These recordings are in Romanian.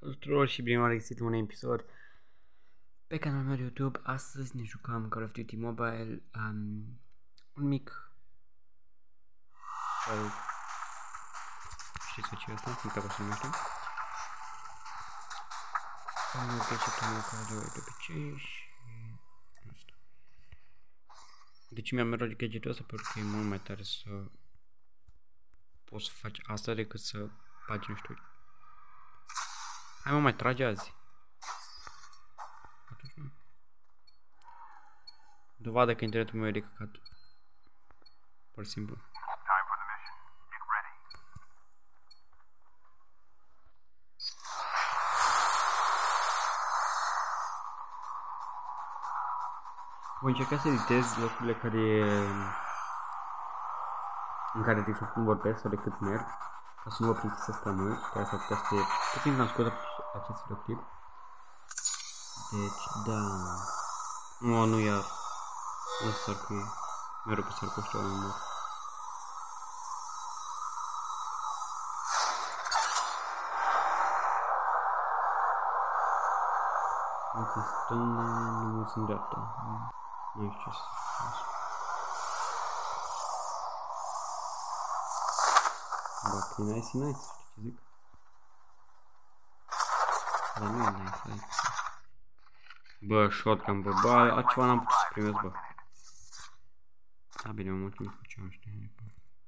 Salut tuturor și bine v-am regăsit un episod pe canalul meu de YouTube. Astăzi ne jucăm Call of Duty Mobile, un mic fel, știți ce e asta? Nu ca să numește. Am receptat ca de obicei și asta. De ce mi-am luat gadgetul ăsta? Pentru că e mult mai tare să poți să faci asta decât să bagi, nu știu. Hai mă, mai trage azi. Atunci nu. Dovadă că internetul meu e de căcat. Pur și simplu. Voi încerca să editez locurile în care de exemplu vorbesc sau de cât merg, ca să nu vă plictisesc prea mult, care s-ar putea să fie puțin cunoscut acest videoclip. Deci, da... Nu iar. Nu s-ar că mereu pe s-ar coște oameni mult. Mulți în stânga, nu mulți în dreapta. Nu știu ce să fac. Dacă e nice, știi ce zic? Dar nu e nice, hai. Bă, shotgun, bă, altceva n-am putut să primesc, bă. Da, bine, mă mulțumim cu ce-am, știi?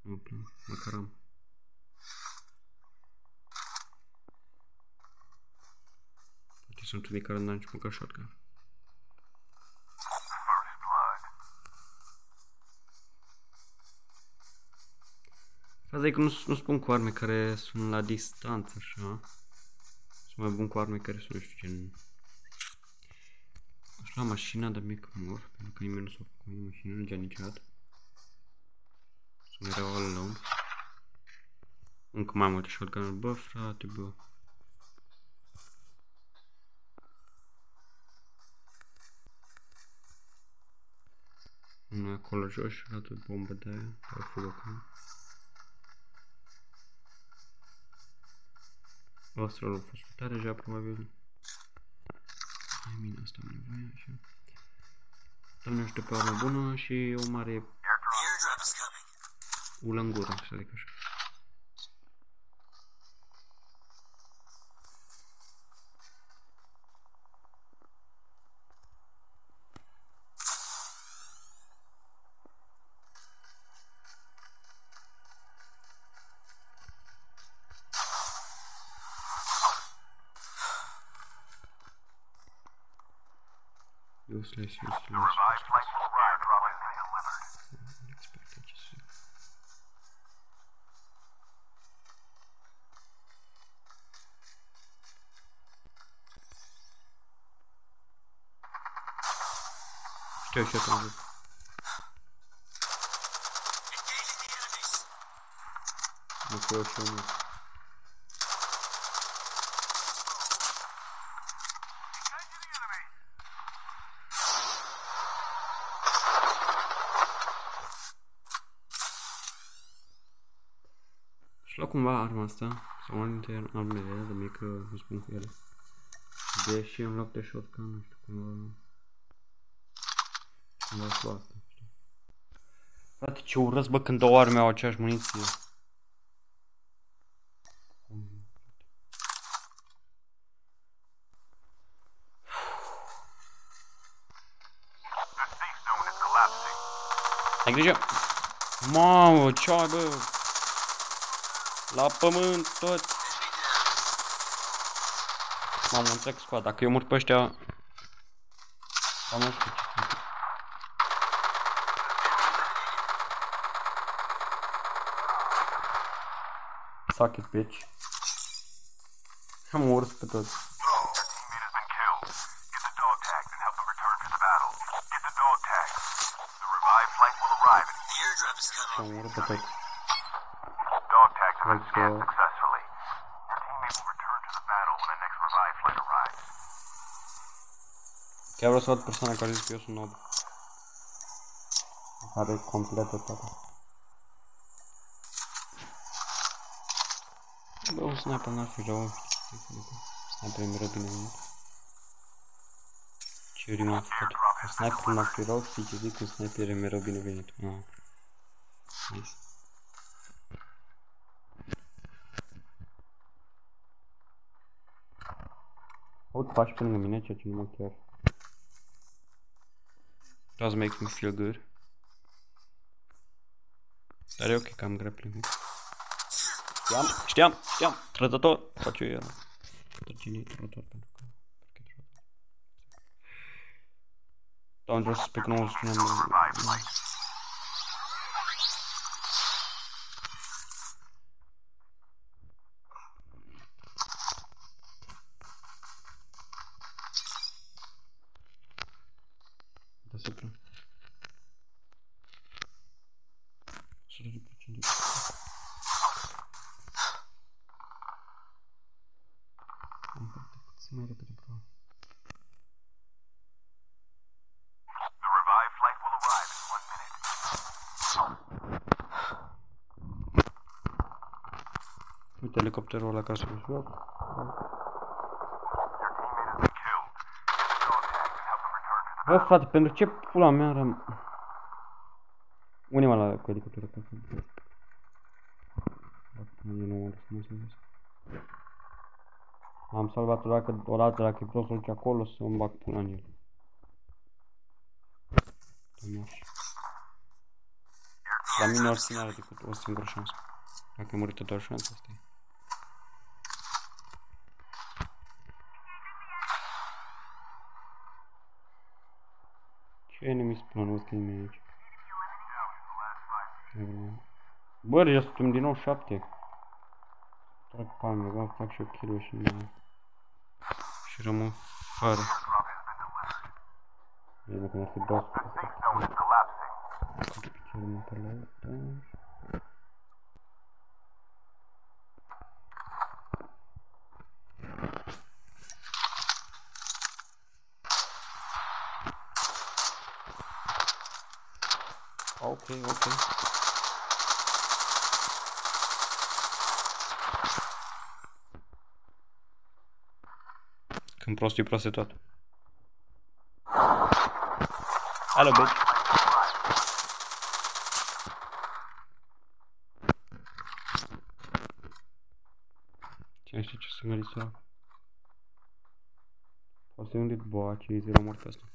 Nu plâng, măcar am. Poate sunt unii care n-au nici măcar shotgun. Faza e că nu spun cu arme care sunt la distanță, așa. Sunt mai bun cu arme care sunt, nu știu, gen... Aș lua mașina, dar mică mor, pentru că nimeni nu s-a făcut cu mașina, nu gea niciodată. Sunt mereu all alone. Încă mai multe shotgun-uri, bă, frate, bă. Unul acolo jos și arată bombă de aia, care fugă acum. Ostrălul a fost tare deja, probabil. Hai mine, asta am nevoie, așa. Dar nu știu pe o armă bună și o mare ulă în gură, să zic așa. Useless. Știu ce am zis. Nu știu ce am zis. Și lua cumva arma asta, sau una dintre armele de mică, nu spun cu ele. Deși în loc de shotgun, nu știu, cumva aș lua asta, știi. Frate, ce urăsc, bă, când două arme au aceeași muniție. Ai grijă! Mamă, ce ai, bă? La pământ, tot! Mamă, întreg squad, dacă eu mor pe ăștia... Am nu știu ce. Suck it, bitch. Am urs pe toți. Am urs pe toți. Chiar vreau să văd persoana care zice că eu sunt nob. Are completă toată. Bă, un sniper n-ar fi rău, știi? Sniper mereu bine venit. Ce rimă am făcut? Un sniper în free roll, știi ce zic? Un sniper e mereu bine venit. Nice. Aud pași pe lângă mine, ceea ce nu mă chiar. Does make me feel good. Dar e ok că am grappling. Știam. Trădător. Face eu el. Dar cine e trădător? Pentru că... Da, am jos pe că nu o spuneam. Deasupra. 100%. Să mai repede, bro. The revived flight will arrive in 1 minute. Uite elicopterul ăla ca să-l joc. Your teammate has been killed. Get the dog tags and help them return to the Bă, frate, pentru ce pula mea Unde-mă la cu elicopterul ăsta? Eu nu mă să mă zic. Am salvat odată dacă e vreau să duce acolo să îmi bag pula în el. La mine oricine are decât o singură șansă. Dacă e murită doar șansă, asta e. Ce enemy spawn? Nu văd că nimeni aici. Bă, deja suntem din nou 7. Trag palme, vreau să fac și o kill-uri și nu... Și rămân fără. Bine, că mi-ar fi doar să fac. Ce rămân pe la ăsta. Ok. Când prost e prost de tot. Alo, bitch. Cine știe ce să gări să fac? Poate unde boa, ce îi la mort pe asta.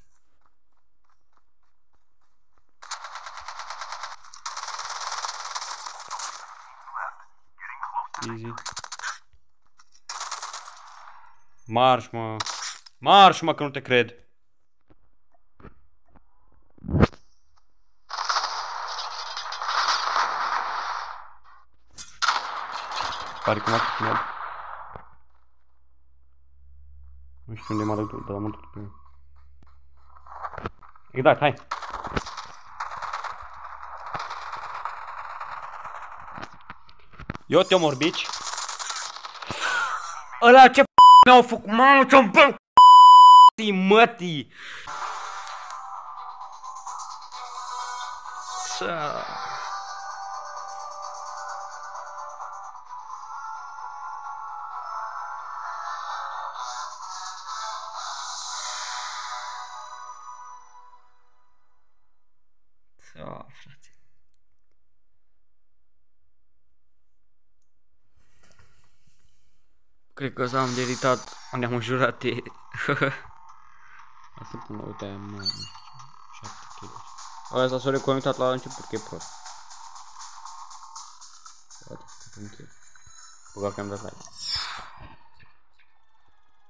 Easy. Marș, mă. Marș, mă, că nu te cred. Pare că m-a filmat. Nu știu unde m-a dat, dar am întâlnit pe mine. Exact, hai. Eu te omor, bitch. Ăla ce mi-au făcut, mamă, ce-mi bă, mătii. Să... frate. Cred că s-am deritat unde am înjurat e. Asta până uite aia mare, nu știu, 7 kg. Ăsta s-a reconectat la început că e prost. Uite, să un kill. Băga că am dat like.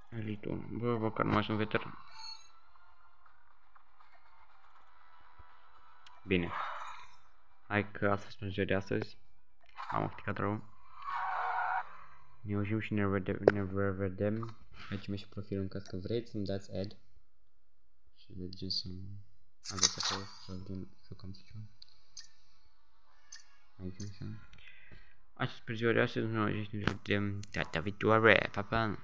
Elite 1, bă, că nu mai sunt veteran. Bine. Hai că asta sunt ziua de astăzi. Am opticat rău. Ne auzim și ne revedem. Aici mi-e și profilul în caz că vreți să-mi dați ad. Și mergeți să-mi aveți acolo să jucăm ceva. Aici așa. Asta spre ziua de astăzi, ne vedem data viitoare. Pa, pa!